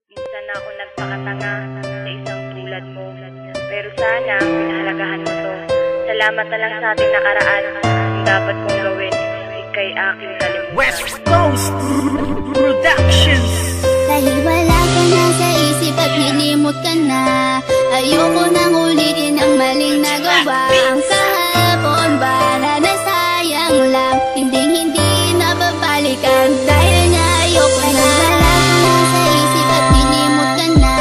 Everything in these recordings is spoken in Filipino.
Minsan ako nagpakatanga sa isang tulad mo. Pero sana, pinahalagahan mo to. Salamat na lang sa ating nakaraan. Ang dapat kong gawin, ika'y aking kalimutan. West Coast Productions. Dahil wala ka na sa isip at hinimot ka na, ayoko nang ulitin ang maling nagawa. Ang kahapon ba na nasayang lang, hindi na babalikan. Dahil nga ayoko na. Wala ka na sa isip at hinimot ka na,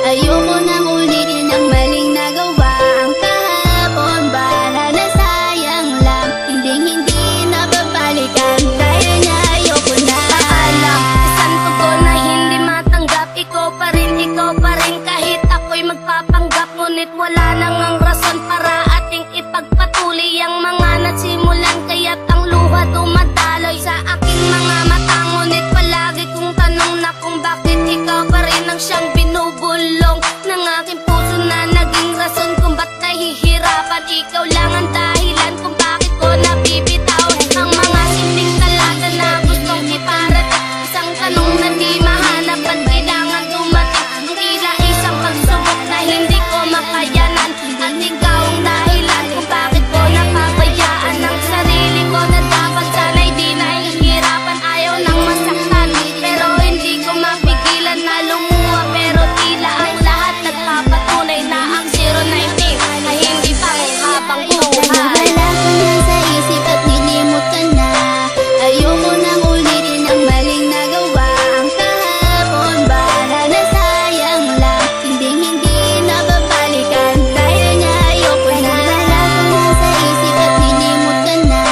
ayoko nang ulitin ang maling nagawa. Ang kahapon ba na nasayang lang, hindi na babalikan. Dahil nga ayoko na. Paalam, isang tugon na hindi matanggap. Ikaw pa rin kahit ako'y magpapanggap. Ngunit wala nang ang rason para ating ipagpatuloy ang mga nagsimulan. Kaya't ang luha dumadaloy sa aking mga mata. Ngunit palagi kong tanong na kung bakit ikaw pa rin ang siyang binubulong ng aking puso na naging rason kung ba't nahihirapan. Ikaw lang ang dahilan kung bakit ko nabibitaw ang mga simpleng talaga na gustong iparating. Isang tanong na di mahanap at kailangan dumating. Ang tila isang pagsubok na hindi ko makayanan. At ikaw ang dahilan kung bakit ko napabayaan ang sarili ko na dapat sana'y di nahihirapan. Ayaw nang masaktan pero hindi ko mapigilan na lumuha. Pero tila ang lahat nagpapatunay na ang 019 ay hindi pa habang buhay. Wala ka na sa isip at hinimot ka na, ayoko nang ulitin ang maling nagawa. Ang kahapon ba na nasayang lang, hindi na babalikan. Dahil nga ayoko na. Wala ka na sa isip at hinimot ka na,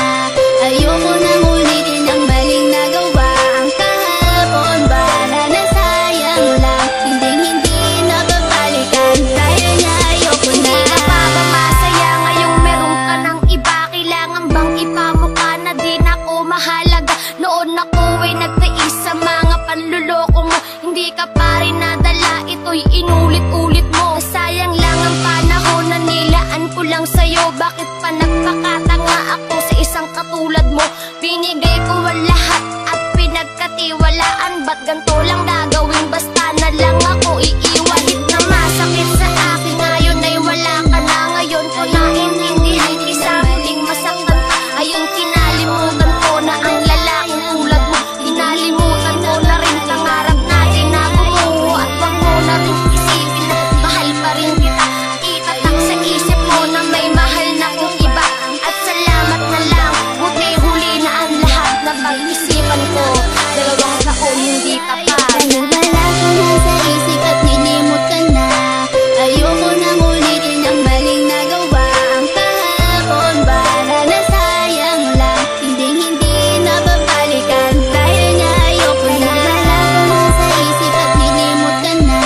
ayoko nang ulitin ang maling nagawa. Ang kahapon ba na nasayang lang, hindi na babalikan. Dahil nga ayoko na. Hindi ka pa ba masaya ngayong meron ka ng iba? Kailangan bang ipamukha na di na ako mahalaga? Noon ako ay nagtiis sa mga panluloko mo. Hindi ka pa rin nadala, ito'y inulit-ulit mo. Sayang lang ang panahon na nilaan ko lang sa'yo. Bakit pa nagpakatanga ako sa isang katulad mo? Binigay ko ang lahat at pinagkatiwalaan. Ba't ganito lang gagawin basta na lang ako iiwan? Na masakit sa akin ngayon ay wala ka na. Ngayon ko naiintindihan isa muling masaktan pa. Ayun kinalimutan ko na ang lalaking tulad mo. Kinalimutan ko na rin pangarap natin na bumuo. At wag mo na rin isipin na mahal pa rin kita. Itatak sa isip mo na may mahal na kong iba. At salamat na lang, buti huli na ang lahat na pag-isipan ko. 2 taon hindi tapat. Dahil wala ka na sa isip at hinimot ka na, ayoko nang ulitin ang maling nagawa. Ang kahapon ba na nasayang lang, hindi na babalikan. Dahil nga ayoko na. Wala ka na sa isip at hinimot ka na,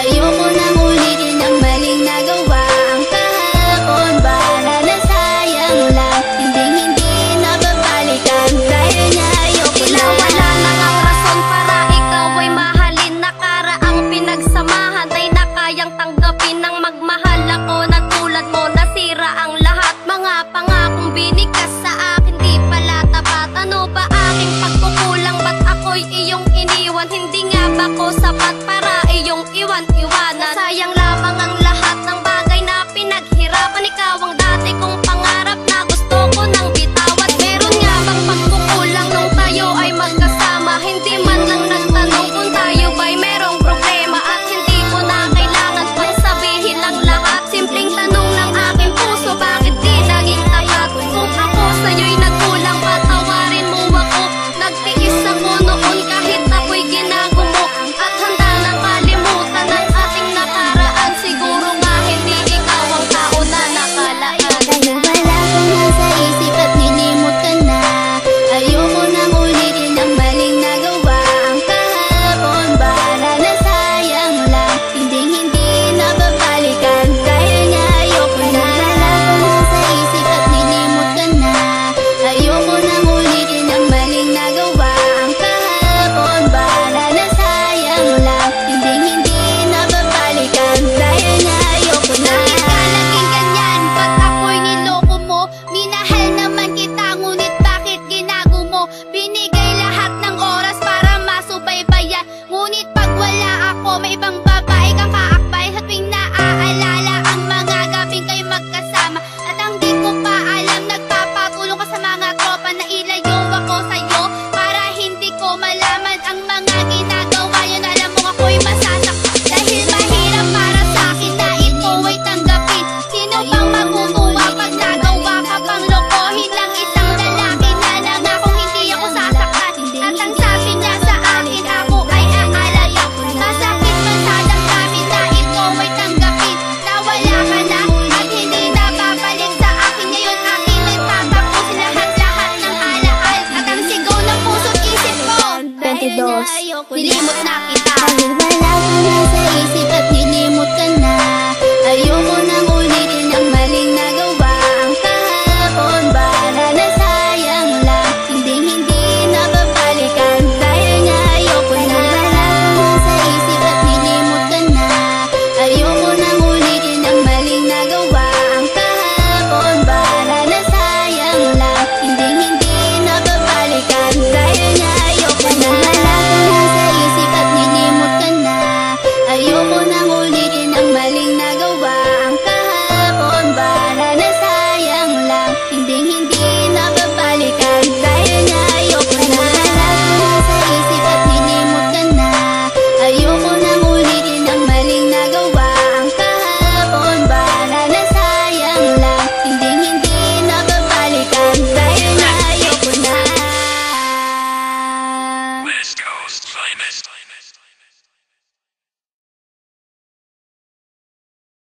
ayoko nang ulitin ang maling nagawa. Ang kahapon ba na nasayang lang, hindi na babalikan. Dahil nga ayoko na. Wala na ang rason para ikaw ay mahalin. Nakaraang pinagsamahan ay nakayang tanggapin ng magmahal ako na tulad mo. Nasira ang lahat, mga pangakong binigkas sa akin di pala tapat. Ano ba aking pagkukulang? Ba't ako'y iyong iniwan? Hindi nga ba ko sapat para iyong iwan-iwanan? Sayang lamang ang lahat ng bagay na pinaghirapan. Ikaw ang dati kong pangarap na gusto ko nang bitawan. Meron nga bang pagkukulang nung tayo ay magkasama? Hindi man lang nagtanong kung tayo ba'y merong problema. At hindi ko na kailangan pang sabihin ang lahat. Simpleng tanong ng aking puso, bakit di naging tapat? Kung ako sa'yo'y nagkulang, patawarin mo ako. Nagtiis ako noon kahit ako'y ginagumo. At handa nang kalimutan ang ating nakaraan. dos. Nilimot na kita. Dahil wala ka na sa isip at